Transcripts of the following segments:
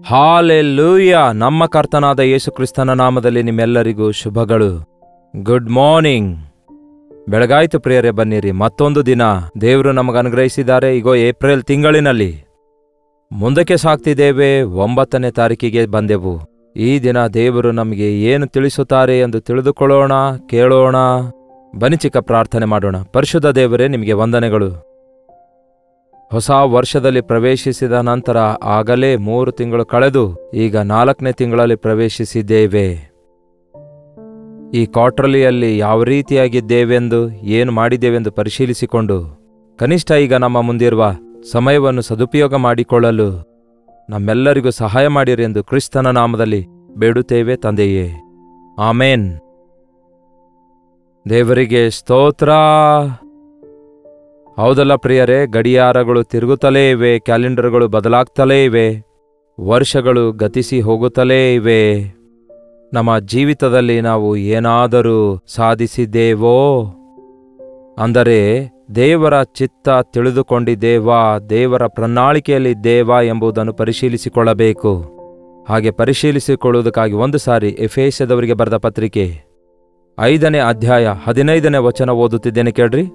Hallelujah. ನಮ್ಮ ಕರ್ತನಾದ ಯೇಸು ಕ್ರಿಸ್ತನ ನಾಮದಲ್ಲಿ ನಿಮ್ಮೆಲ್ಲರಿಗೂ ಶುಭಗಳು. Good morning. ಬೆಳಗಾಯ್ತು ಪ್ರಿಯರೇ, ಬನ್ನಿರಿ. ಮತ್ತೊಂದು ದಿನ ದೇವರು ನಮಗೆ ಅನುಗ್ರಹಿಸಿದ್ದಾರೆ. ಈಗೋ ಏಪ್ರಿಲ್ ತಿಂಗಳಿನಲ್ಲಿ ಮುಂದಕ್ಕೆ ಸಾಗ್ತಿದ್ದೇವೆ. 9ನೇ ತಾರೀಕಿಗೆ ಬಂದೆವು. ಈ ದಿನ ದೇವರು ನಮಗೆ ಏನು ತಿಳಿಸುತ್ತಾರೆ ಎಂದು ತಿಳಿದುಕೊಳ್ಳೋಣ, ಕೇಳೋಣ. ಬನ್ನಿ ಚಿಕ್ಕ ಪ್ರಾರ್ಥನೆ ಮಾಡೋಣ. ಪರಿಶುದ್ಧ ದೇವರೇ, ನಿಮಗೆ ವಂದನೆಗಳು. ಹೊಸ ವರ್ಷದಲ್ಲಿ ಪ್ರವೇಶಿಸಿದ ನಂತರ ಆಗಲೇ 3 ತಿಂಗಳು ಕಳೆದು ಈಗ 4ನೇ ತಿಂಗಳಲ್ಲಿ ಪ್ರವೇಶಿಸಿದ್ದೇವೆ. ಈ ಕ್ವಾರ್ಟರ್ಲಿಯಲ್ಲಿ ಯಾವ ರೀತಿಯಾಗಿದ್ದೇವೆಂದು, ಏನು ಮಾಡಿದ್ದೇವೆಂದು ಪರಿಶೀಲಿಸಿಕೊಂಡು ಕನಿಷ್ಠ ಈಗ ನಮ್ಮ ಮುಂದಿರುವ ಸಮಯವನ್ನು ಸದುಪಯೋಗ ಮಾಡಿಕೊಳ್ಳಲು ನಮ್ಮೆಲ್ಲರಿಗೂ ಸಹಾಯ ಮಾಡಿರಿ ಎಂದು ಕ್ರಿಸ್ತನ ನಾಮದಲ್ಲಿ ಬೇಡುತ್ತೇವೆ ತಂದೆಯೇ, ಆಮೇನ್. ದೇವರಿಗೆ ಸ್ತೋತ್ರ. ಹೌದಲ್ಲ ಪ್ರಿಯರೇ, ಗಡಿಯಾರಗಳು ತಿರುಗುತ್ತಲೇ ಇವೆ, ಕ್ಯಾಲೆಂಡರ್ಗಳು ಬದಲಾಗ್ತಲೇ ಇವೆ, ವರ್ಷಗಳು ಗತಿಸಿ ಹೋಗುತ್ತಲೇ ಇವೆ. ನಮ್ಮ ಜೀವಿತದಲ್ಲಿ ನಾವು ಏನಾದರೂ ಸಾಧಿಸಿದ್ದೇವೋ ಅಂದರೆ ದೇವರ ಚಿತ್ತ ತಿಳಿದುಕೊಂಡಿದ್ದೇವಾ, ದೇವರ ಪ್ರಣಾಳಿಕೆಯಲ್ಲಿದ್ದೇವಾ ಎಂಬುದನ್ನು ಪರಿಶೀಲಿಸಿಕೊಳ್ಳಬೇಕು. ಹಾಗೆ ಪರಿಶೀಲಿಸಿಕೊಳ್ಳುವುದಕ್ಕಾಗಿ ಒಂದು ಸಾರಿ ಎಫೆಸದವರಿಗೆ ಬರೆದ ಪತ್ರಿಕೆ 5ನೇ ಅಧ್ಯಾಯ 15ನೇ ವಚನ ಓದುತ್ತಿದ್ದೇನೆ, ಕೇಳ್ರಿ.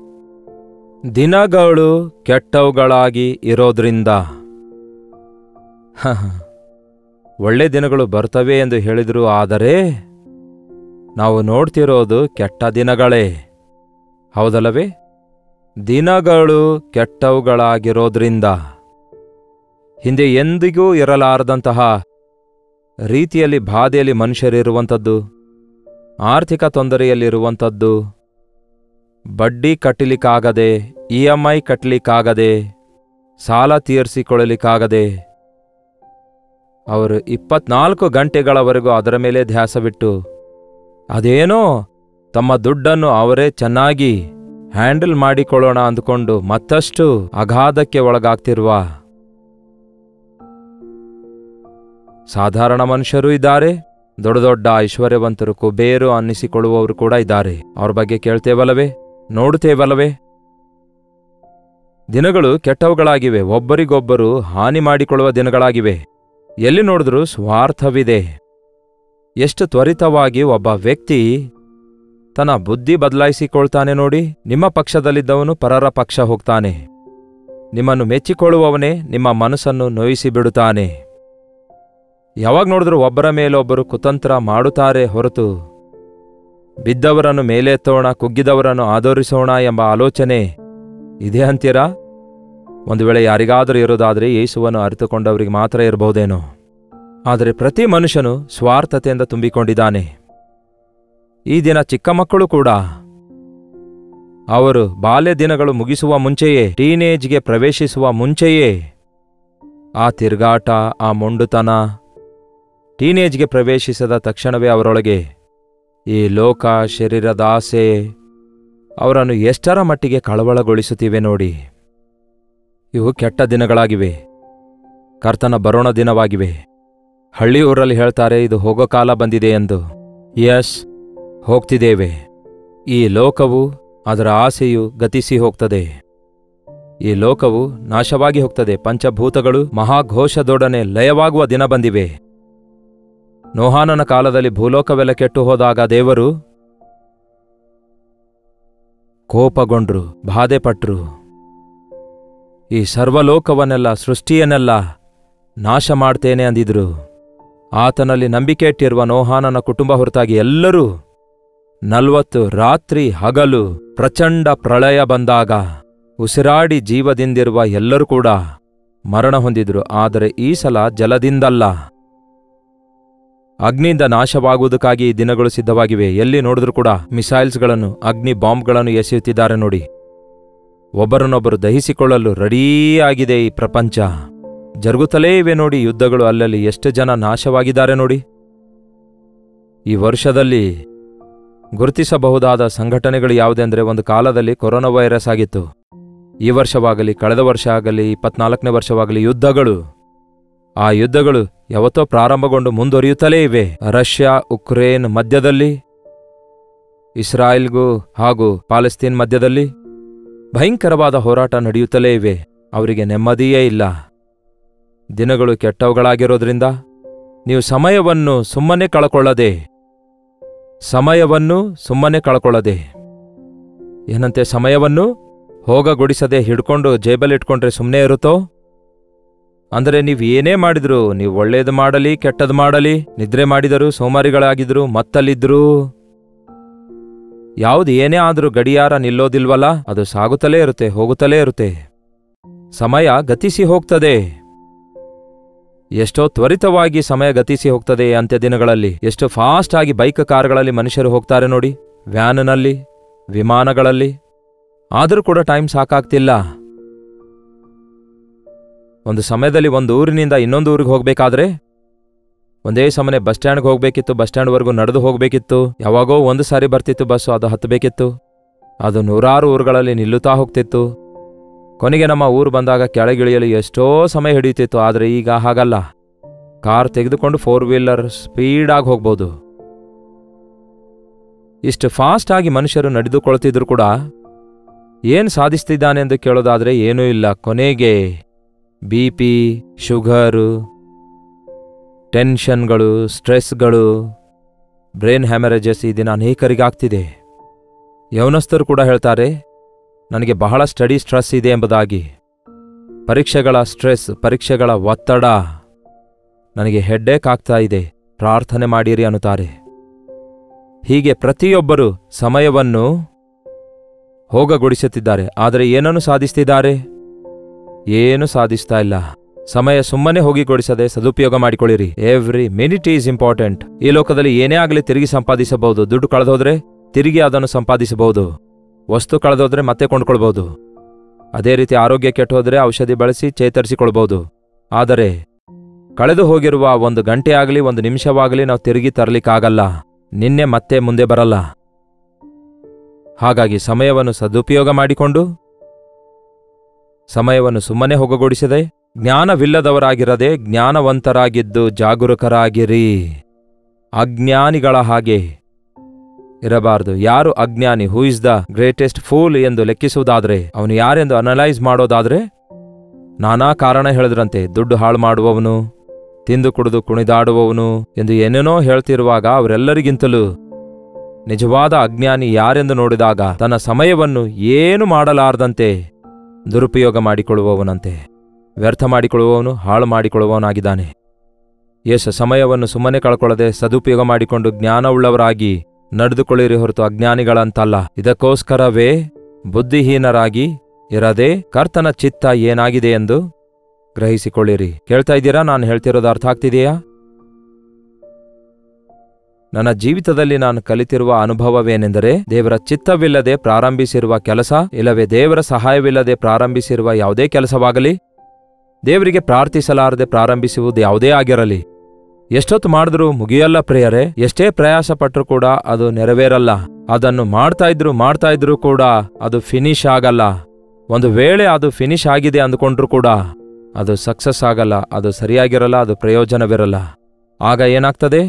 ದಿನಗಳು ಕೆಟ್ಟವುಗಳಾಗಿ ಇರೋದ್ರಿಂದ ಒಳ್ಳೆ ದಿನಗಳು ಬರ್ತವೆ ಎಂದು ಹೇಳಿದರು, ಆದರೆ ನಾವು ನೋಡ್ತಿರೋದು ಕೆಟ್ಟ ದಿನಗಳೇ. ಹೌದಲ್ಲವೇ? ದಿನಗಳು ಕೆಟ್ಟವುಗಳಾಗಿರೋದ್ರಿಂದ ಹಿಂದೆ ಎಂದಿಗೂ ಇರಲಾರದಂತಹ ರೀತಿಯಲ್ಲಿ ಬಾಧೆಯಲ್ಲಿ ಮನುಷ್ಯರಿರುವಂಥದ್ದು, ಆರ್ಥಿಕ ತೊಂದರೆಯಲ್ಲಿರುವಂಥದ್ದು, ಬಡ್ಡಿ ಕಟ್ಟಲಿಕ್ಕಾಗದೆ, EMI ಕಟ್ಟಲಿಕ್ಕಾಗದೆ, ಸಾಲ ತೀರಿಸಿಕೊಳ್ಳಲಿಕ್ಕಾಗದೆ ಅವರು 24 ಗಂಟೆಗಳವರೆಗೂ ಅದರ ಮೇಲೆ ಧ್ಯಾಸವಿಟ್ಟು ಅದೇನೋ ತಮ್ಮ ದುಡ್ಡನ್ನು ಅವರೇ ಚೆನ್ನಾಗಿ ಹ್ಯಾಂಡಲ್ ಮಾಡಿಕೊಳ್ಳೋಣ ಅಂದುಕೊಂಡು ಮತ್ತಷ್ಟು ಅಗಾಧಕ್ಕೆ ಒಳಗಾಗ್ತಿರುವ ಸಾಧಾರಣ ಮನುಷ್ಯರು ಇದ್ದಾರೆ. ದೊಡ್ಡ ದೊಡ್ಡ ಐಶ್ವರ್ಯವಂತರು, ಕುಬೇರು ಅನ್ನಿಸಿಕೊಳ್ಳುವವರು ಕೂಡ ಇದ್ದಾರೆ. ಅವ್ರ ಬಗ್ಗೆ ಕೇಳ್ತೇವಲ್ಲವೇ, ನೋಡುತ್ತೇವಲ್ಲವೇ? ದಿನಗಳು ಕೆಟ್ಟವುಗಳಾಗಿವೆ, ಒಬ್ಬರಿಗೊಬ್ಬರು ಹಾನಿ ಮಾಡಿಕೊಳ್ಳುವ ದಿನಗಳಾಗಿವೆ. ಎಲ್ಲಿ ನೋಡಿದ್ರೂ ಸ್ವಾರ್ಥವಿದೆ. ಎಷ್ಟು ತ್ವರಿತವಾಗಿ ಒಬ್ಬ ವ್ಯಕ್ತಿ ತನ್ನ ಬುದ್ಧಿ ಬದಲಾಯಿಸಿಕೊಳ್ತಾನೆ ನೋಡಿ. ನಿಮ್ಮ ಪಕ್ಷದಲ್ಲಿದ್ದವನು ಪರರ ಪಕ್ಷ ಹೋಗ್ತಾನೆ. ನಿಮ್ಮನ್ನು ಮೆಚ್ಚಿಕೊಳ್ಳುವವನೇ ನಿಮ್ಮ ಮನಸ್ಸನ್ನು ನೋಯಿಸಿಬಿಡುತ್ತಾನೆ. ಯಾವಾಗ ನೋಡಿದ್ರೂ ಒಬ್ಬರ ಮೇಲೊಬ್ಬರು ಕುತಂತ್ರ ಮಾಡುತ್ತಾರೆ ಹೊರತು ಬಿದ್ದವರನ್ನು ಮೇಲೆತ್ತೋಣ, ಕುಗ್ಗಿದವರನ್ನು ಆದರಿಸೋಣ ಎಂಬ ಆಲೋಚನೆ ಇದೆ ಅಂತೀರಾ? ಒಂದು ವೇಳೆ ಯಾರಿಗಾದರೂ ಇರೋದಾದರೆ ಯೇಸುವನ್ನು ಅರಿತುಕೊಂಡವರಿಗೆ ಮಾತ್ರ ಇರಬಹುದೇನೋ. ಆದರೆ ಪ್ರತಿ ಮನುಷ್ಯನು ಸ್ವಾರ್ಥತೆಯಿಂದ ತುಂಬಿಕೊಂಡಿದ್ದಾನೆ. ಈ ದಿನ ಚಿಕ್ಕ ಮಕ್ಕಳು ಕೂಡ ಅವರು ಬಾಲ್ಯ ದಿನಗಳು ಮುಗಿಸುವ ಮುಂಚೆಯೇ, ಟೀನೇಜ್ಗೆ ಪ್ರವೇಶಿಸುವ ಮುಂಚೆಯೇ ಆ ತಿರುಗಾಟ, ಆ ಮೊಂಡುತನ, ಟೀನೇಜ್ಗೆ ಪ್ರವೇಶಿಸಿದ ತಕ್ಷಣವೇ ಅವರೊಳಗೆ ಈ ಲೋಕ, ಶರೀರದ ಆಸೆ ಅವರನ್ನು ಎಷ್ಟರ ಮಟ್ಟಿಗೆ ಕಳವಳಗೊಳಿಸುತ್ತಿವೆ ನೋಡಿ. ಇವು ಕೆಟ್ಟ ದಿನಗಳಾಗಿವೆ, ಕರ್ತನ ಬರೋಣ ದಿನವಾಗಿವೆ. ಹಳ್ಳಿಯೂರಲ್ಲಿ ಹೇಳ್ತಾರೆ, ಇದು ಹೋಗೋ ಕಾಲ ಬಂದಿದೆ ಎಂದು. ಯಸ್, ಹೋಗ್ತಿದ್ದೇವೆ. ಈ ಲೋಕವು, ಅದರ ಆಸೆಯು ಗತಿಸಿ ಹೋಗ್ತದೆ. ಈ ಲೋಕವು ನಾಶವಾಗಿ ಹೋಗ್ತದೆ. ಪಂಚಭೂತಗಳು ಮಹಾಘೋಷದೊಡನೆ ಲಯವಾಗುವ ದಿನ ಬಂದಿವೆ. ನೋಹಾನನ ಕಾಲದಲ್ಲಿ ಭೂಲೋಕವೆಲ್ಲ ಕೆಟ್ಟು ಹೋದಾಗ ದೇವರು ಕೋಪಗೊಂಡ್ರು, ಬಾಧೆಪಟ್ರು. ಈ ಸರ್ವಲೋಕವನ್ನೆಲ್ಲ, ಸೃಷ್ಟಿಯನ್ನೆಲ್ಲ ನಾಶ ಮಾಡ್ತೇನೆ ಅಂದಿದ್ರು. ಆತನಲ್ಲಿ ನಂಬಿಕೆ ಇಟ್ಟಿರುವ ನೋಹಾನನ ಕುಟುಂಬ ಹೊರತಾಗಿ ಎಲ್ಲರೂ 40 ರಾತ್ರಿ ಹಗಲು ಪ್ರಚಂಡ ಪ್ರಳಯ ಬಂದಾಗ ಉಸಿರಾಡಿ ಜೀವದಿಂದಿರುವ ಎಲ್ಲರೂ ಕೂಡ ಮರಣ ಹೊಂದಿದ್ರು. ಆದರೆ ಈ ಸಲ ಜಲದಿಂದಲ್ಲ, ಅಗ್ನಿಯಿಂದ ನಾಶವಾಗುವುದಕ್ಕಾಗಿ ಈ ದಿನಗಳು ಸಿದ್ಧವಾಗಿವೆ. ಎಲ್ಲಿ ನೋಡಿದ್ರೂ ಕೂಡ ಮಿಸೈಲ್ಸ್ಗಳನ್ನು, ಅಗ್ನಿ ಬಾಂಬ್ಗಳನ್ನು ಎಸೆಯುತ್ತಿದ್ದಾರೆ ನೋಡಿ. ಒಬ್ಬರನ್ನೊಬ್ಬರು ದಹಿಸಿಕೊಳ್ಳಲು ರೆಡಿಯಾಗಿದೆ ಈ ಪ್ರಪಂಚ. ಜರುಗುತ್ತಲೇ ಇವೆ ನೋಡಿ ಯುದ್ಧಗಳು. ಅಲ್ಲಲ್ಲಿ ಎಷ್ಟು ಜನ ನಾಶವಾಗಿದ್ದಾರೆ ನೋಡಿ. ಈ ವರ್ಷದಲ್ಲಿ ಗುರುತಿಸಬಹುದಾದ ಸಂಘಟನೆಗಳು ಯಾವುದೆಂದರೆ, ಒಂದು ಕಾಲದಲ್ಲಿ ಕೊರೋನಾ ವೈರಸ್ ಆಗಿತ್ತು. ಈ ವರ್ಷವಾಗಲಿ, ಕಳೆದ ವರ್ಷ ಆಗಲಿ, 24ನೇ ವರ್ಷವಾಗಲಿ ಯುದ್ಧಗಳು. ಆ ಯುದ್ಧಗಳು ಯಾವತ್ತೋ ಪ್ರಾರಂಭಗೊಂಡು ಮುಂದುವರಿಯುತ್ತಲೇ ಇವೆ. ರಷ್ಯಾ, ಉಕ್ರೇನ್ ಮಧ್ಯದಲ್ಲಿ, ಇಸ್ರಾಯೇಲ್ಗೂ ಹಾಗೂ ಪಾಲೆಸ್ತೀನ್ ಮಧ್ಯದಲ್ಲಿ ಭಯಂಕರವಾದ ಹೋರಾಟ ನಡೆಯುತ್ತಲೇ ಇವೆ. ಅವರಿಗೆ ನೆಮ್ಮದಿಯೇ ಇಲ್ಲ. ದಿನಗಳು ಕೆಟ್ಟವುಗಳಾಗಿರೋದ್ರಿಂದ ನೀವು ಸಮಯವನ್ನು ಸುಮ್ಮನೆ ಕಳ್ಕೊಳ್ಳದೆ ಏನಂತೆ ಸಮಯವನ್ನು ಹೋಗಗೊಡಿಸದೆ ಹಿಡ್ಕೊಂಡು ಜೇಬಲ್ಲಿಟ್ಕೊಂಡ್ರೆ ಸುಮ್ಮನೆ ಇರುತ್ತೋ? ಅಂದರೆ ನೀವು ಏನೇ ಮಾಡಿದ್ರು, ನೀವು ಒಳ್ಳೇದು ಮಾಡಲಿ ಕೆಟ್ಟದ್ದು ಮಾಡಲಿ, ನಿದ್ರೆ ಮಾಡಿದರೂ ಸೋಮಾರಿಗಳಾಗಿದ್ರು ಮತ್ತಲ್ಲಿದ್ರೂ, ಯಾವುದು ಏನೇ ಆದರೂ ಗಡಿಯಾರ ನಿಲ್ಲೋದಿಲ್ವಲ್ಲ, ಅದು ಸಾಗುತ್ತಲೇ ಇರುತ್ತೆ, ಹೋಗುತ್ತಲೇ ಇರುತ್ತೆ. ಸಮಯ ಗತಿಸಿ ಹೋಗ್ತದೆ. ಎಷ್ಟೋ ತ್ವರಿತವಾಗಿ ಸಮಯ ಗತಿಸಿ ಹೋಗ್ತದೆ ಅಂತ್ಯ ದಿನಗಳಲ್ಲಿ. ಎಷ್ಟು ಫಾಸ್ಟ್ ಆಗಿ ಬೈಕ್ ಕಾರುಗಳಲ್ಲಿ ಮನುಷ್ಯರು ಹೋಗ್ತಾರೆ ನೋಡಿ, ವ್ಯಾನ್ನಲ್ಲಿ, ವಿಮಾನಗಳಲ್ಲಿ. ಆದರೂ ಕೂಡ ಟೈಮ್ ಸಾಕಾಗ್ತಿಲ್ಲ. ಒಂದು ಸಮಯದಲ್ಲಿ ಒಂದು ಊರಿನಿಂದ ಇನ್ನೊಂದು ಊರಿಗೆ ಹೋಗ್ಬೇಕಾದ್ರೆ ಒಂದೇ ಸಮನೆ ಬಸ್ ಸ್ಟ್ಯಾಂಡ್ಗೆ ಹೋಗ್ಬೇಕಿತ್ತು, ಬಸ್ ಸ್ಟ್ಯಾಂಡ್ವರೆಗೂ ನಡೆದು ಹೋಗ್ಬೇಕಿತ್ತು. ಯಾವಾಗೋ ಒಂದು ಸಾರಿ ಬರ್ತಿತ್ತು ಬಸ್ಸು, ಅದು ಹತ್ತಬೇಕಿತ್ತು. ಅದು ನೂರಾರು ಊರುಗಳಲ್ಲಿ ನಿಲ್ಲುತ್ತಾ ಹೋಗ್ತಿತ್ತು. ಕೊನೆಗೆ ನಮ್ಮ ಊರು ಬಂದಾಗ ಕೆಳಗಿಳಿಯಲು ಎಷ್ಟೋ ಸಮಯ ಹಿಡಿಯುತ್ತಿತ್ತು. ಆದರೆ ಈಗ ಹಾಗಲ್ಲ. ಕಾರ್ ತೆಗೆದುಕೊಂಡು 4 ವೀಲರ್ ಸ್ಪೀಡಾಗಿ ಹೋಗ್ಬೋದು. ಇಷ್ಟು ಫಾಸ್ಟ್ ಆಗಿ ಮನುಷ್ಯರು ನಡೆದುಕೊಳ್ತಿದ್ರು ಕೂಡ ಏನು ಸಾಧಿಸ್ತಿದ್ದಾನೆಂದು ಕೇಳೋದಾದ್ರೆ ಏನೂ ಇಲ್ಲ. ಕೊನೆಗೆ BP, ಶುಗರು, ಟೆನ್ಷನ್ಗಳು, ಸ್ಟ್ರೆಸ್ಗಳು, ಬ್ರೈನ್ ಹ್ಯಾಮರೇಜಸ್ ಈ ದಿನ ಅನೇಕರಿಗಾಗ್ತಿದೆ. ಯೌವನಸ್ಥರು ಕೂಡ ಹೇಳ್ತಾರೆ, ನನಗೆ ಬಹಳ ಸ್ಟಡಿ ಸ್ಟ್ರೆಸ್ ಇದೆ ಎಂಬುದಾಗಿ. ಪರೀಕ್ಷೆಗಳ ಸ್ಟ್ರೆಸ್, ಪರೀಕ್ಷೆಗಳ ಒತ್ತಡ, ನನಗೆ ಹೆಡ್ಡೇಕ್ ಆಗ್ತಾ ಇದೆ, ಪ್ರಾರ್ಥನೆ ಮಾಡಿರಿ ಅನ್ನುತ್ತಾರೆ. ಹೀಗೆ ಪ್ರತಿಯೊಬ್ಬರು ಸಮಯವನ್ನು ಹೋಗಗೊಡಿಸುತ್ತಿದ್ದಾರೆ. ಆದರೆ ಏನನ್ನು ಸಾಧಿಸ್ತಿದ್ದಾರೆ? ಏನು ಸಾಧಿಸ್ತಾ ಇಲ್ಲ. ಸಮಯ ಸುಮ್ಮನೆ ಹೋಗಿಗೊಡಿಸದೆ ಸದುಪಯೋಗ ಮಾಡಿಕೊಳ್ಳಿರಿ. Every minute is important. ಈ ಲೋಕದಲ್ಲಿ ಏನೇ ಆಗಲಿ ತಿರುಗಿ ಸಂಪಾದಿಸಬಹುದು. ದುಡ್ಡು ಕಳೆದೋದ್ರೆ ತಿರುಗಿ ಅದನ್ನು ಸಂಪಾದಿಸಬಹುದು. ವಸ್ತು ಕಳೆದೋದ್ರೆ ಮತ್ತೆ ಕೊಂಡ್ಕೊಳ್ಬಹುದು. ಅದೇ ರೀತಿ ಆರೋಗ್ಯ ಕೆಟ್ಟೋದ್ರೆ ಔಷಧಿ ಬಳಸಿ ಚೇತರಿಸಿಕೊಳ್ಬಹುದು. ಆದರೆ ಕಳೆದು ಹೋಗಿರುವ 1 ಗಂಟೆ ಆಗಲಿ 1 ನಿಮಿಷವಾಗಲಿ ನಾವು ತಿರುಗಿ ತರಲಿಕ್ಕಾಗಲ್ಲ. ನಿನ್ನೆ ಮತ್ತೆ ಮುಂದೆ ಬರಲ್ಲ. ಹಾಗಾಗಿ ಸಮಯವನ್ನು ಸದುಪಯೋಗ ಮಾಡಿಕೊಂಡು, ಸಮಯವನ್ನು ಸುಮ್ಮನೆ ಹೋಗಗೊಡಿಸದೆ, ಜ್ಞಾನವಿಲ್ಲದವರಾಗಿರದೆ ಜ್ಞಾನವಂತರಾಗಿದ್ದು ಜಾಗರೂಕರಾಗಿರಿ. ಅಜ್ಞಾನಿಗಳ ಹಾಗೆ ಇರಬಾರದು. ಯಾರು ಅಜ್ಞಾನಿ, who is the greatest fool ಎಂದು ಲೆಕ್ಕಿಸುವುದಾದ್ರೆ, ಅವನು ಯಾರೆಂದು ಅನಲೈಸ್ ಮಾಡೋದಾದ್ರೆ, ನಾನಾ ಕಾರಣ ಹೇಳಿದ್ರಂತೆ. ದುಡ್ಡು ಹಾಳು ಮಾಡುವವನು, ತಿಂದು ಕುಡಿದು ಕುಣಿದಾಡುವವನು ಎಂದು ಏನೇನೋ ಹೇಳ್ತಿರುವಾಗ ಅವರೆಲ್ಲರಿಗಿಂತಲೂ ನಿಜವಾದ ಅಜ್ಞಾನಿ ಯಾರೆಂದು ನೋಡಿದಾಗ ತನ್ನ ಸಮಯವನ್ನು ಏನು ಮಾಡಲಾರದಂತೆ ದುರುಪಯೋಗ ಮಾಡಿಕೊಳ್ಳುವವನಂತೆ. ವ್ಯರ್ಥ ಮಾಡಿಕೊಳ್ಳುವವನು ಹಾಳು ಮಾಡಿಕೊಳ್ಳುವವನಾಗಿದ್ದಾನೆ. ಯೇಸು ಸಮಯವನ್ನು ಸುಮ್ಮನೆ ಕಳ್ಕೊಳ್ಳದೆ ಸದುಪಯೋಗ ಮಾಡಿಕೊಂಡು ಜ್ಞಾನವುಳ್ಳವರಾಗಿ ನಡೆದುಕೊಳ್ಳಿರಿ ಹೊರತು ಅಜ್ಞಾನಿಗಳಂತಲ್ಲ. ಇದಕ್ಕೋಸ್ಕರವೇ ಬುದ್ಧಿಹೀನರಾಗಿ ಇರದೆ ಕರ್ತನ ಚಿತ್ತ ಏನಾಗಿದೆ ಎಂದು ಗ್ರಹಿಸಿಕೊಳ್ಳಿರಿ. ಕೇಳ್ತಾ ಇದ್ದೀರಾ? ನಾನು ಹೇಳ್ತಿರೋದು ಅರ್ಥ ಆಗ್ತಿದೆಯಾ? ನನ್ನ ಜೀವಿತದಲ್ಲಿ ನಾನು ಕಲಿತಿರುವ ಅನುಭವವೇನೆಂದರೆ, ದೇವರ ಚಿತ್ತವಿಲ್ಲದೆ ಪ್ರಾರಂಭಿಸಿರುವ ಕೆಲಸ, ಇಲ್ಲವೇ ದೇವರ ಸಹಾಯವಿಲ್ಲದೆ ಪ್ರಾರಂಭಿಸಿರುವ ಯಾವುದೇ ಕೆಲಸವಾಗಲಿ, ದೇವರಿಗೆ ಪ್ರಾರ್ಥಿಸಲಾರದೆ ಪ್ರಾರಂಭಿಸುವುದು ಯಾವುದೇ ಆಗಿರಲಿ, ಎಷ್ಟೊತ್ತು ಮಾಡಿದ್ರೂ ಮುಗಿಯಲ್ಲ ಪ್ರಿಯರೇ. ಎಷ್ಟೇ ಪ್ರಯಾಸ ಪಟ್ಟರೂ ಕೂಡ ಅದು ನೆರವೇರಲ್ಲ. ಅದನ್ನು ಮಾಡ್ತಾ ಇದ್ರೂ ಕೂಡ ಅದು ಫಿನಿಶ್ ಆಗಲ್ಲ. ಒಂದು ವೇಳೆ ಅದು ಫಿನಿಶ್ ಆಗಿದೆ ಅಂದುಕೊಂಡ್ರೂ ಕೂಡ ಅದು ಸಕ್ಸಸ್ ಆಗಲ್ಲ, ಅದು ಸರಿಯಾಗಿರಲ್ಲ, ಅದು ಪ್ರಯೋಜನವಿರಲ್ಲ. ಆಗ ಏನಾಗ್ತದೆ?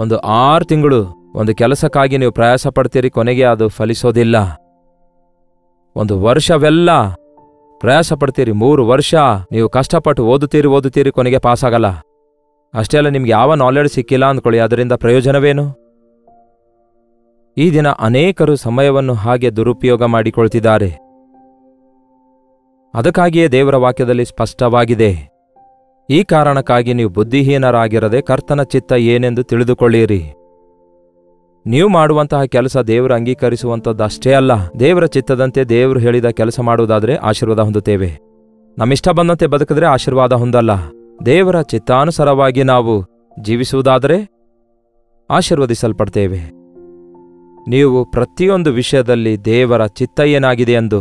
ಒಂದು 6 ತಿಂಗಳು ಒಂದು ಕೆಲಸಕ್ಕಾಗಿ ನೀವು ಪ್ರಯಾಸ ಪಡ್ತೀರಿ, ಕೊನೆಗೆ ಅದು ಫಲಿಸೋದಿಲ್ಲ. 1 ವರ್ಷವೆಲ್ಲ ಪ್ರಯಾಸ ಪಡ್ತೀರಿ, 3 ವರ್ಷ ನೀವು ಕಷ್ಟಪಟ್ಟು ಓದುತ್ತೀರಿ, ಕೊನೆಗೆ ಪಾಸಾಗಲ್ಲ. ಅಷ್ಟೇ ಅಲ್ಲ, ನಿಮ್ಗೆ ಯಾವ ನಾಲೆಡ್ಜ್ ಸಿಕ್ಕಿಲ್ಲ ಅಂದ್ಕೊಳ್ಳಿ, ಅದರಿಂದ ಪ್ರಯೋಜನವೇನು? ಈ ದಿನ ಅನೇಕರು ಸಮಯವನ್ನು ಹಾಗೆ ದುರುಪಯೋಗ ಮಾಡಿಕೊಳ್ತಿದ್ದಾರೆ. ಅದಕ್ಕಾಗಿಯೇ ದೇವರ ವಾಕ್ಯದಲ್ಲಿ ಸ್ಪಷ್ಟವಾಗಿದೆ, ಈ ಕಾರಣಕ್ಕಾಗಿ ನೀವು ಬುದ್ಧಿಹೀನರಾಗಿರದೆ ಕರ್ತನ ಚಿತ್ತ ಏನೆಂದು ತಿಳಿದುಕೊಳ್ಳಿರಿ. ನೀವು ಮಾಡುವಂತಹ ಕೆಲಸ ದೇವರು ಅಂಗೀಕರಿಸುವಂಥದ್ದಷ್ಟೇ ಅಲ್ಲ, ದೇವರ ಚಿತ್ತದಂತೆ ದೇವರು ಹೇಳಿದ ಕೆಲಸ ಮಾಡುವುದಾದರೆ ಆಶೀರ್ವಾದ ಹೊಂದುತ್ತೇವೆ. ನಮ್ಮಿಷ್ಟ ಬಂದಂತೆ ಬದುಕಿದ್ರೆ ಆಶೀರ್ವಾದ ಹೊಂದಲ್ಲ. ದೇವರ ಚಿತ್ತಾನುಸಾರವಾಗಿ ನಾವು ಜೀವಿಸುವುದಾದರೆ ಆಶೀರ್ವದಿಸಲ್ಪಡ್ತೇವೆ. ನೀವು ಪ್ರತಿಯೊಂದು ವಿಷಯದಲ್ಲಿ ದೇವರ ಚಿತ್ತ ಏನಾಗಿದೆ ಎಂದು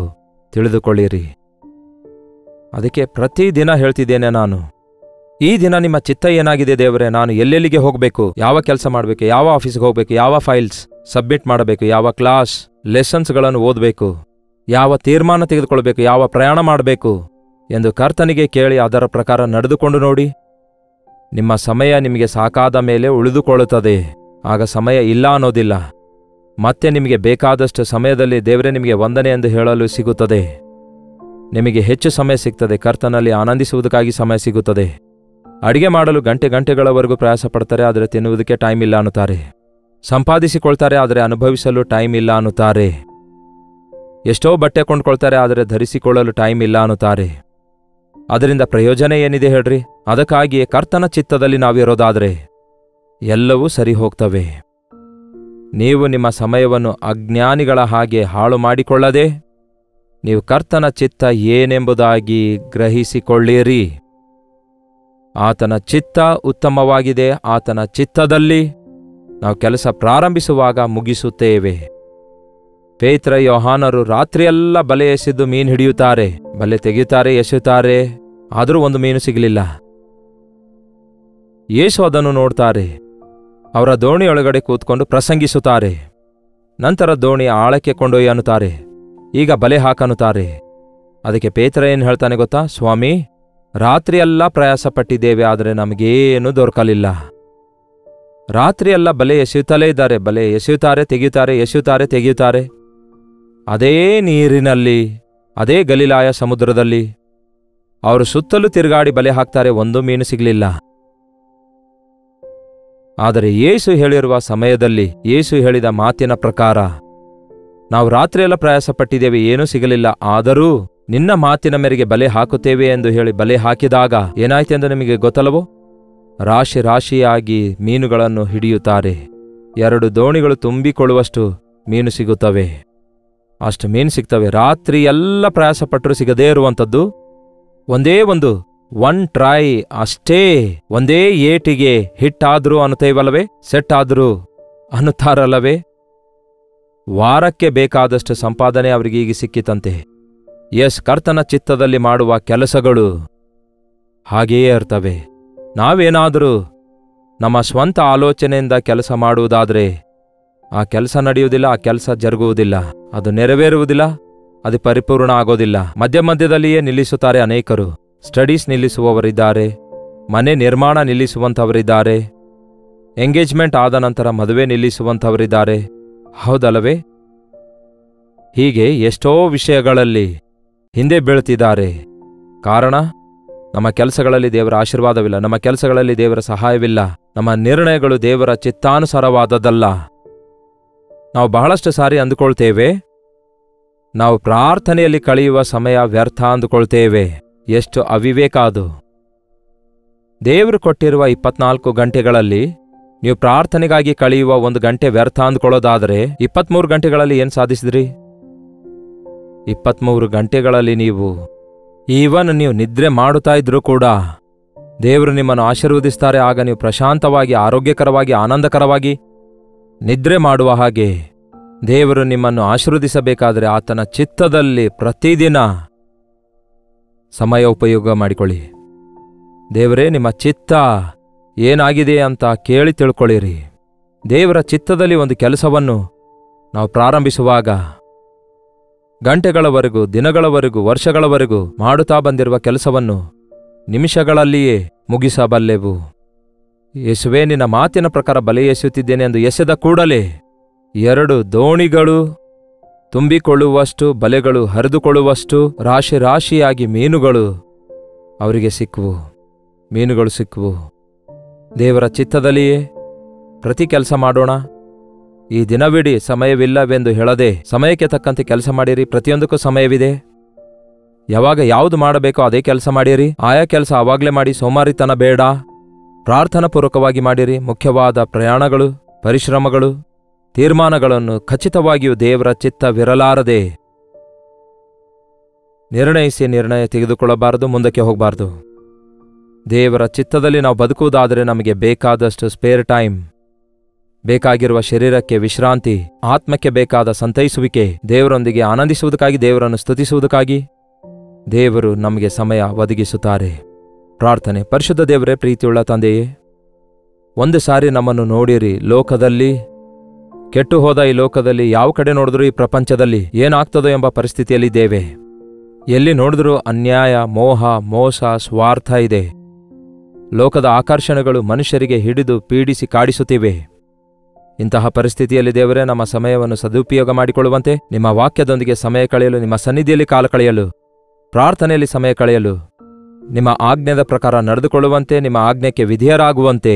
ತಿಳಿದುಕೊಳ್ಳಿರಿ. ಅದಕ್ಕೆ ಪ್ರತಿದಿನ ಹೇಳ್ತಿದ್ದೇನೆ ನಾನು, ಈ ದಿನ ನಿಮ್ಮ ಚಿತ್ತ ಏನಾಗಿದೆ ದೇವರೇ? ನಾನು ಎಲ್ಲೆಲ್ಲಿಗೆ ಹೋಗಬೇಕು, ಯಾವ ಕೆಲಸ ಮಾಡಬೇಕು, ಯಾವ ಆಫೀಸ್ಗೆ ಹೋಗಬೇಕು, ಯಾವ ಫೈಲ್ಸ್ ಸಬ್ಮಿಟ್ ಮಾಡಬೇಕು, ಯಾವ ಕ್ಲಾಸ್ ಲೆಸನ್ಸ್ಗಳನ್ನು ಓದಬೇಕು, ಯಾವ ತೀರ್ಮಾನ ತೆಗೆದುಕೊಳ್ಬೇಕು, ಯಾವ ಪ್ರಯಾಣ ಮಾಡಬೇಕು ಎಂದು ಕರ್ತನಿಗೆ ಕೇಳಿ ಅದರ ಪ್ರಕಾರ ನಡೆದುಕೊಂಡು ನೋಡಿ. ನಿಮ್ಮ ಸಮಯ ನಿಮಗೆ ಸಾಕಾದ ಮೇಲೆ ಉಳಿದುಕೊಳ್ಳುತ್ತದೆ. ಆಗ ಸಮಯ ಇಲ್ಲ ಅನ್ನೋದಿಲ್ಲ. ಮತ್ತೆ ನಿಮಗೆ ಬೇಕಾದಷ್ಟು ಸಮಯದಲ್ಲಿ ದೇವರೇ ನಿಮಗೆ ವಂದನೆ ಎಂದು ಹೇಳಲು ಸಿಗುತ್ತದೆ. ನಿಮಗೆ ಹೆಚ್ಚು ಸಮಯ ಸಿಗ್ತದೆ. ಕರ್ತನಲ್ಲಿ ಆನಂದಿಸುವುದಕ್ಕಾಗಿ ಸಮಯ ಸಿಗುತ್ತದೆ. ಅಡಿಗೆ ಮಾಡಲು ಗಂಟೆಗಳವರೆಗೂ ಪ್ರಯಾಸ ಪಡ್ತಾರೆ, ಆದರೆ ತಿನ್ನುವುದಕ್ಕೆ ಟೈಮ್ ಇಲ್ಲ ಅನ್ನುತ್ತಾರೆ. ಸಂಪಾದಿಸಿಕೊಳ್ತಾರೆ, ಆದರೆ ಅನುಭವಿಸಲು ಟೈಮ್ ಇಲ್ಲ ಅನ್ನುತ್ತಾರೆ. ಎಷ್ಟೋ ಬಟ್ಟೆ ಕೊಂಡ್ಕೊಳ್ತಾರೆ, ಆದರೆ ಧರಿಸಿಕೊಳ್ಳಲು ಟೈಮ್ ಇಲ್ಲ ಅನ್ನುತ್ತಾರೆ. ಅದರಿಂದ ಪ್ರಯೋಜನ ಏನಿದೆ ಹೇಳ್ರಿ? ಅದಕ್ಕಾಗಿಯೇ ಕರ್ತನ ಚಿತ್ತದಲ್ಲಿ ನಾವಿರೋದಾದರೆ ಎಲ್ಲವೂ ಸರಿ ಹೋಗ್ತವೆ. ನೀವು ನಿಮ್ಮ ಸಮಯವನ್ನು ಅಜ್ಞಾನಿಗಳ ಹಾಗೆ ಹಾಳು ಮಾಡಿಕೊಳ್ಳದೆ ನೀವು ಕರ್ತನ ಚಿತ್ತ ಏನೆಂಬುದಾಗಿ ಗ್ರಹಿಸಿಕೊಳ್ಳಿರಿ. ಆತನ ಚಿತ್ತ ಉತ್ತಮವಾಗಿದೆ. ಆತನ ಚಿತ್ತದಲ್ಲಿ ನಾವು ಕೆಲಸ ಪ್ರಾರಂಭಿಸುವಾಗ ಮುಗಿಸುತ್ತೇವೆ. ಪೇತ್ರ, ಯೋಹಾನರು ರಾತ್ರಿಯೆಲ್ಲ ಬಲೆ ಎಸೆದು ಮೀನು ಹಿಡಿಯುತ್ತಾರೆ, ಬಲೆ ತೆಗೆಯುತ್ತಾರೆ, ಎಸೆಯುತ್ತಾರೆ, ಆದರೂ ಒಂದು ಮೀನು ಸಿಗಲಿಲ್ಲ. ಯೇಸು ಅದನ್ನು ನೋಡ್ತಾರೆ. ಅವರ ದೋಣಿಯೊಳಗಡೆ ಕೂತ್ಕೊಂಡು ಪ್ರಸಂಗಿಸುತ್ತಾರೆ. ನಂತರ ದೋಣಿ ಆಳಕ್ಕೆ ಕೊಂಡೊಯ್ಯ ಅನ್ನುತ್ತಾರೆ. ಈಗ ಬಲೆ ಹಾಕನ್ನುತ್ತಾರೆ. ಅದಕ್ಕೆ ಪೇತ್ರ ಏನು ಹೇಳ್ತಾನೆ ಗೊತ್ತಾ? ಸ್ವಾಮಿ, ರಾತ್ರಿಯೆಲ್ಲ ಪ್ರಯಾಸ ಪಟ್ಟಿದ್ದೇವೆ, ಆದರೆ ನಮಗೇನು ದೊರಕಲಿಲ್ಲ. ರಾತ್ರಿಯೆಲ್ಲ ಬಲೆ ಎಸೆಯುತ್ತಲೇ ಇದ್ದಾರೆ. ಬಲೆ ಎಸೆಯುತ್ತಾರೆ, ತೆಗೆಯುತ್ತಾರೆ, ಎಸೆಯುತ್ತಾರೆ, ತೆಗೆಯುತ್ತಾರೆ. ಅದೇ ನೀರಿನಲ್ಲಿ, ಅದೇ ಗಲಿಲಾಯ ಸಮುದ್ರದಲ್ಲಿ ಅವರು ಸುತ್ತಲೂ ತಿರುಗಾಡಿ ಬಲೆ ಹಾಕ್ತಾರೆ, ಒಂದು ಮೀನು ಸಿಗಲಿಲ್ಲ. ಆದರೆ ಯೇಸು ಹೇಳಿರುವ ಸಮಯದಲ್ಲಿ, ಯೇಸು ಹೇಳಿದ ಮಾತಿನ ಪ್ರಕಾರ ನಾವು ರಾತ್ರಿಯೆಲ್ಲ ಪ್ರಯಾಸ ಪಟ್ಟಿದ್ದೇವೆ, ಏನೂ ಸಿಗಲಿಲ್ಲ, ಆದರೂ ನಿನ್ನ ಮಾತಿನ ಮೇರೆಗೆ ಬಲೆ ಹಾಕುತ್ತೇವೆ ಎಂದು ಹೇಳಿ ಬಲೆ ಹಾಕಿದಾಗ ಏನಾಯ್ತೆಂದು ನಿಮಗೆ ಗೊತ್ತಲ್ಲವೋ? ರಾಶಿ ರಾಶಿಯಾಗಿ ಮೀನುಗಳನ್ನು ಹಿಡಿಯುತ್ತಾರೆ. 2 ದೋಣಿಗಳು ತುಂಬಿಕೊಳ್ಳುವಷ್ಟು ಮೀನು ಸಿಗುತ್ತವೆ. ಅಷ್ಟು ಮೀನು ಸಿಗ್ತವೆ. ರಾತ್ರಿ ಎಲ್ಲ ಪ್ರಯಾಸಪಟ್ಟರೂ ಸಿಗದೇ ಇರುವಂಥದ್ದು ಒಂದೇ ಒಂದು 1 ಟ್ರೈ ಅಷ್ಟೇ. ಒಂದೇ ಏಟಿಗೆ ಹಿಟ್ಟಾದ್ರೂ ಅನ್ನುತ್ತೇವಲ್ಲವೇ, ಸೆಟ್ ಆದ್ರೂ ಅನ್ನುತ್ತಾರಲ್ಲವೇ? ವಾರಕ್ಕೆ ಬೇಕಾದಷ್ಟು ಸಂಪಾದನೆ ಅವರಿಗೆ ಈಗ ಸಿಕ್ಕಿತಂತೆ. ಕರ್ತನ ಚಿತ್ತದಲ್ಲಿ ಮಾಡುವ ಕೆಲಸಗಳು ಹಾಗೆಯೇ ಇರ್ತವೆ. ನಾವೇನಾದರೂ ನಮ್ಮ ಸ್ವಂತ ಆಲೋಚನೆಯಿಂದ ಕೆಲಸ ಮಾಡುವುದಾದರೆ ಆ ಕೆಲಸ ನಡೆಯುವುದಿಲ್ಲ, ಆ ಕೆಲಸ ಜರುಗುವುದಿಲ್ಲ, ಅದು ನೆರವೇರುವುದಿಲ್ಲ, ಅದು ಪರಿಪೂರ್ಣ ಆಗೋದಿಲ್ಲ. ಮಧ್ಯದಲ್ಲಿಯೇ ನಿಲ್ಲಿಸುತ್ತಾರೆ ಅನೇಕರು. ಸ್ಟಡೀಸ್ ನಿಲ್ಲಿಸುವವರಿದ್ದಾರೆ, ಮನೆ ನಿರ್ಮಾಣ ನಿಲ್ಲಿಸುವಂಥವರಿದ್ದಾರೆ, ಎಂಗೇಜ್ಮೆಂಟ್ ಆದ ನಂತರ ಮದುವೆ ನಿಲ್ಲಿಸುವಂಥವರಿದ್ದಾರೆ. ಹೌದಲ್ಲವೇ? ಹೀಗೆ ಎಷ್ಟೋ ವಿಷಯಗಳಲ್ಲಿ ಹಿಂದೆ ಬೀಳ್ತಿದ್ದಾರೆ. ಕಾರಣ, ನಮ್ಮ ಕೆಲಸಗಳಲ್ಲಿ ದೇವರ ಆಶೀರ್ವಾದವಿಲ್ಲ, ನಮ್ಮ ಕೆಲಸಗಳಲ್ಲಿ ದೇವರ ಸಹಾಯವಿಲ್ಲ, ನಮ್ಮ ನಿರ್ಣಯಗಳು ದೇವರ ಚಿತ್ತಾನುಸಾರವಾದದ್ದಲ್ಲ. ನಾವು ಬಹಳಷ್ಟು ಸಾರಿ ಅಂದುಕೊಳ್ತೇವೆ, ನಾವು ಪ್ರಾರ್ಥನೆಯಲ್ಲಿ ಕಳೆಯುವ ಸಮಯ ವ್ಯರ್ಥ ಅಂದುಕೊಳ್ತೇವೆ. ಎಷ್ಟು ಅವಿವೇಕ ಅದು! ದೇವರು ಕೊಟ್ಟಿರುವ 24 ಗಂಟೆಗಳಲ್ಲಿ ನೀವು ಪ್ರಾರ್ಥನೆಗಾಗಿ ಕಳೆಯುವ 1 ಗಂಟೆ ವ್ಯರ್ಥ ಅಂದುಕೊಳ್ಳೋದಾದರೆ 23 ಗಂಟೆಗಳಲ್ಲಿ ಏನು ಸಾಧಿಸಿದ್ರಿ? 23 ಗಂಟೆಗಳಲ್ಲಿ ನೀವು ನೀವು ನಿದ್ರೆ ಮಾಡುತ್ತಾ ಇದ್ರೂ ಕೂಡ ದೇವರು ನಿಮ್ಮನ್ನು ಆಶೀರ್ವದಿಸ್ತಾರೆ. ಆಗ ನೀವು ಪ್ರಶಾಂತವಾಗಿ, ಆರೋಗ್ಯಕರವಾಗಿ, ಆನಂದಕರವಾಗಿ ನಿದ್ರೆ ಮಾಡುವ ಹಾಗೆ ದೇವರು ನಿಮ್ಮನ್ನು ಆಶೀರ್ವದಿಸಬೇಕಾದರೆ ಆತನ ಚಿತ್ತದಲ್ಲಿ ಪ್ರತಿದಿನ ಸಮಯ ಉಪಯೋಗ ಮಾಡಿಕೊಳ್ಳಿ. ದೇವರೇ, ನಿಮ್ಮ ಚಿತ್ತ ಏನಾಗಿದೆ ಅಂತ ಕೇಳಿ ತಿಳ್ಕೊಳ್ಳಿರಿ. ದೇವರ ಚಿತ್ತದಲ್ಲಿ ಒಂದು ಕೆಲಸವನ್ನು ನಾವು ಪ್ರಾರಂಭಿಸುವಾಗ ಗಂಟೆಗಳವರೆಗೂ, ದಿನಗಳವರೆಗೂ, ವರ್ಷಗಳವರೆಗೂ ಮಾಡುತ್ತಾ ಬಂದಿರುವ ಕೆಲಸವನ್ನು ನಿಮಿಷಗಳಲ್ಲಿಯೇ ಮುಗಿಸಬಲ್ಲೆವು. ಯೇಸುವೇ, ನಿನ್ನ ಮಾತಿನ ಪ್ರಕಾರ ಬಲೆ ಎಸೆಯುತ್ತಿದ್ದೇನೆ ಎಂದು ಎಸೆದ ಕೂಡಲೇ 2 ದೋಣಿಗಳು ತುಂಬಿಕೊಳ್ಳುವಷ್ಟು, ಬಲೆಗಳು ಹರಿದುಕೊಳ್ಳುವಷ್ಟು ರಾಶಿ ರಾಶಿಯಾಗಿ ಮೀನುಗಳು ಅವರಿಗೆ ಸಿಕ್ಕುವು. ಮೀನುಗಳು ಸಿಕ್ಕುವು. ದೇವರ ಚಿತ್ತದಲ್ಲಿಯೇ ಪ್ರತಿ ಕೆಲಸ ಮಾಡೋಣ. ಈ ದಿನವಿಡೀ ಸಮಯವಿಲ್ಲವೆಂದು ಹೇಳದೆ ಸಮಯಕ್ಕೆ ತಕ್ಕಂತೆ ಕೆಲಸ ಮಾಡಿರಿ. ಪ್ರತಿಯೊಂದಕ್ಕೂ ಸಮಯವಿದೆ. ಯಾವಾಗ ಯಾವುದು ಮಾಡಬೇಕೋ ಅದೇ ಕೆಲಸ ಮಾಡಿರಿ. ಆಯಾ ಕೆಲಸ ಆವಾಗಲೇ ಮಾಡಿ. ಸೋಮಾರಿತನ ಬೇಡ. ಪ್ರಾರ್ಥನಾಪೂರ್ವಕವಾಗಿ ಮಾಡಿರಿ. ಮುಖ್ಯವಾದ ಪ್ರಯಾಣಗಳು, ಪರಿಶ್ರಮಗಳು, ತೀರ್ಮಾನಗಳನ್ನು ಖಚಿತವಾಗಿಯೂ ದೇವರ ಚಿತ್ತವಿರಲಾರದೆ ನಿರ್ಣಯ ತೆಗೆದುಕೊಳ್ಳಬಾರದು, ಮುಂದಕ್ಕೆ ಹೋಗಬಾರದು. ದೇವರ ಚಿತ್ತದಲ್ಲಿ ನಾವು ಬದುಕುವುದಾದರೆ ನಮಗೆ ಬೇಕಾದಷ್ಟು ಸ್ಪೇರ್ ಟೈಮ್, ಬೇಕಾಗಿರುವ ಶರೀರಕ್ಕೆ ವಿಶ್ರಾಂತಿ, ಆತ್ಮಕ್ಕೆ ಬೇಕಾದ ಸಂತೈಸುವಿಕೆ, ದೇವರೊಂದಿಗೆ ಆನಂದಿಸುವುದಕ್ಕಾಗಿ, ದೇವರನ್ನು ಸ್ತುತಿಸುವುದಕ್ಕಾಗಿ ದೇವರು ನಮಗೆ ಸಮಯ ಒದಗಿಸುತ್ತಾರೆ. ಪ್ರಾರ್ಥನೆ. ಪರಿಶುದ್ಧ ದೇವರೇ, ಪ್ರೀತಿಯುಳ್ಳ ತಂದೆಯೇ, ಒಂದು ಸಾರಿ ನಮ್ಮನ್ನು ನೋಡಿರಿ. ಲೋಕದಲ್ಲಿ, ಕೆಟ್ಟು ಹೋದ ಈ ಲೋಕದಲ್ಲಿ ಯಾವ ಕಡೆ ನೋಡಿದ್ರೂ ಈ ಪ್ರಪಂಚದಲ್ಲಿ ಏನಾಗ್ತದೋ ಎಂಬ ಪರಿಸ್ಥಿತಿಯಲ್ಲಿದ್ದೇವೆ. ಎಲ್ಲಿ ನೋಡಿದ್ರೂ ಅನ್ಯಾಯ, ಮೋಹ, ಮೋಸ, ಸ್ವಾರ್ಥ ಇದೆ. ಲೋಕದ ಆಕರ್ಷಣೆಗಳು ಮನುಷ್ಯರಿಗೆ ಹಿಡಿದು ಪೀಡಿಸಿ ಕಾಡಿಸುತ್ತಿವೆ. ಇಂತಹ ಪರಿಸ್ಥಿತಿಯಲ್ಲಿ ದೇವರೇ, ನಮ್ಮ ಸಮಯವನ್ನು ಸದುಪಯೋಗ ಮಾಡಿಕೊಳ್ಳುವಂತೆ, ನಿಮ್ಮ ವಾಕ್ಯದೊಂದಿಗೆ ಸಮಯ ಕಳೆಯಲು, ನಿಮ್ಮ ಸನ್ನಿಧಿಯಲ್ಲಿ ಕಾಲ ಕಳೆಯಲು ಪ್ರಾರ್ಥನೆಯಲ್ಲಿ ಸಮಯ ಕಳೆಯಲು, ನಿಮ್ಮ ಆಜ್ಞೆಯ ಪ್ರಕಾರ ನಡೆದುಕೊಳ್ಳುವಂತೆ, ನಿಮ್ಮ ಆಜ್ಞೆಗೆ ವಿಧೇಯರಾಗುವಂತೆ,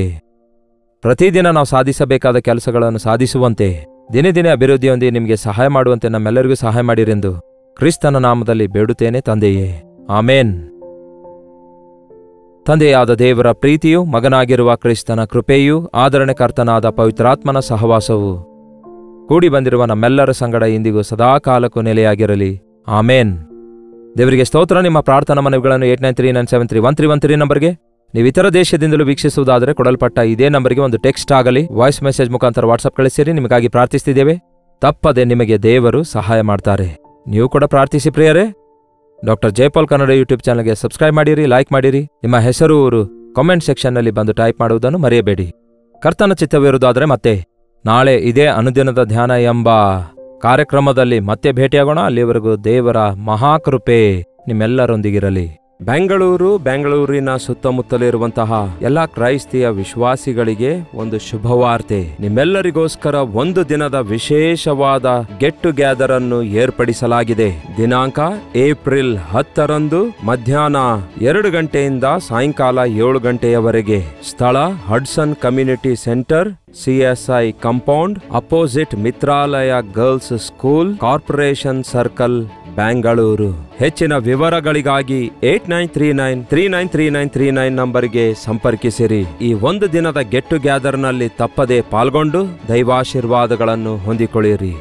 ಪ್ರತಿದಿನ ನಾವು ಸಾಧಿಸಬೇಕಾದ ಕೆಲಸಗಳನ್ನು ಸಾಧಿಸುವಂತೆ, ದಿನೇ ದಿನೇ ಅಭಿವೃದ್ಧಿಯೊಂದಿಗೆ ನಿಮಗೆ ಸಹಾಯ ಮಾಡುವಂತೆ ನಮ್ಮೆಲ್ಲರಿಗೂ ಸಹಾಯ ಮಾಡಿರೆಂದು ಕ್ರಿಸ್ತನ ನಾಮದಲ್ಲಿ ಬೇಡುತ್ತೇನೆ ತಂದೆಯೇ, ಆಮೇನ್. ತಂದೆಯಾದ ದೇವರ ಪ್ರೀತಿಯೂ, ಮಗನಾಗಿರುವ ಕ್ರಿಸ್ತನ ಕೃಪೆಯೂ, ಆದರಣೆಕರ್ತನಾದ ಪವಿತ್ರಾತ್ಮನ ಸಹವಾಸವು ಕೂಡಿ ಬಂದಿರುವ ನಮ್ಮೆಲ್ಲರ ಸಂಗಡ ಇಂದಿಗೂ ಸದಾಕಾಲಕ್ಕೂ ನೆಲೆಯಾಗಿರಲಿ, ಆಮೇನ್. ದೇವರಿಗೆ ಸ್ತೋತ್ರ. ನಿಮ್ಮ ಪ್ರಾರ್ಥನಾ ಮನವಿಗಳನ್ನು 8939731313 ನಂಬರ್ಗೆ, ನೀವು ಇತರ ದೇಶದಿಂದಲೂ ವೀಕ್ಷಿಸುವುದಾದರೆ ಕೊಡಲ್ಪಟ್ಟ ಇದೇ ನಂಬರ್ಗೆ ಒಂದು ಟೆಕ್ಸ್ಟ್ ಆಗಲಿ, ವಾಯ್ಸ್ ಮೆಸೇಜ್ ಮುಖಾಂತರ ವಾಟ್ಸಪ್ ಕಳಿಸಿರಿ. ನಿಮಗಾಗಿ ಪ್ರಾರ್ಥಿಸ್ತಿದ್ದೇವೆ. ತಪ್ಪದೆ ನಿಮಗೆ ದೇವರು ಸಹಾಯ ಮಾಡ್ತಾರೆ. ನೀವು ಕೂಡ ಪ್ರಾರ್ಥಿಸಿ ಪ್ರಿಯರೇ. ಡಾಕ್ಟರ್ ಜಯಪಾಲ್ ಕನ್ನಡ ಯೂಟ್ಯೂಬ್ ಚಾನಲ್ಗೆ ಸಬ್ಸ್ಕ್ರೈಬ್ ಮಾಡಿರಿ, ಲೈಕ್ ಮಾಡಿರಿ. ನಿಮ್ಮ ಹೆಸರು, ಊರು ಕಾಮೆಂಟ್ ಸೆಕ್ಷನ್ನಲ್ಲಿ ಬಂದು ಟೈಪ್ ಮಾಡುವುದನ್ನು ಮರೆಯಬೇಡಿ. ಕರ್ತನ ಚಿತ್ತವಿರುವುದಾದರೆ ಮತ್ತೆ ನಾಳೆ ಇದೇ ಅನುದಿನದ ಧ್ಯಾನ ಎಂಬ ಕಾರ್ಯಕ್ರಮದಲ್ಲಿ ಮತ್ತೆ ಭೇಟಿಯಾಗೋಣ. ಅಲ್ಲಿವರೆಗೂ ದೇವರ ಮಹಾಕೃಪೆ ನಿಮ್ಮೆಲ್ಲರೊಂದಿಗಿರಲಿ. ಬೆಂಗಳೂರಿನ ಸುತ್ತಮುತ್ತಲಿರುವಂತಹ ಎಲ್ಲ ಕ್ರೈಸ್ತಿಯ ವಿಶ್ವಾಸಿಗಳಿಗೆ ಒಂದು ಶುಭವಾರ್ತೆ. ನಿಮ್ಮೆಲ್ಲರಿಗೋಸ್ಕರ ಒಂದು ದಿನದ ವಿಶೇಷವಾದ ಗೆಟ್ ಟುಗೆದರ್ ಅನ್ನು ಏರ್ಪಡಿಸಲಾಗಿದೆ. ದಿನಾಂಕ ಏಪ್ರಿಲ್ 10ರಂದು ಮಧ್ಯಾಹ್ನ 2 ಗಂಟೆಯಿಂದ ಸಾಯಂಕಾಲ 7 ಗಂಟೆಯವರೆಗೆ. ಸ್ಥಳ Hudson community centre, CSI compound, opposite Mitralaya girls school, corporation circle, Bengaluru. ಹೆಚ್ಚಿನ ವಿವರಗಳಿಗಾಗಿ 8939393939 ನಂಬರ್ಗೆ ಸಂಪರ್ಕಿಸಿರಿ. ಈ ಒಂದು ದಿನದ ಗೆಟ್ ಟುಗೆದರ್ ನಲ್ಲಿ ತಪ್ಪದೆ ಪಾಲ್ಗೊಂಡು ದೈವಾಶೀರ್ವಾದಗಳನ್ನು ಹೊಂದಿಕೊಳ್ಳಿರಿ.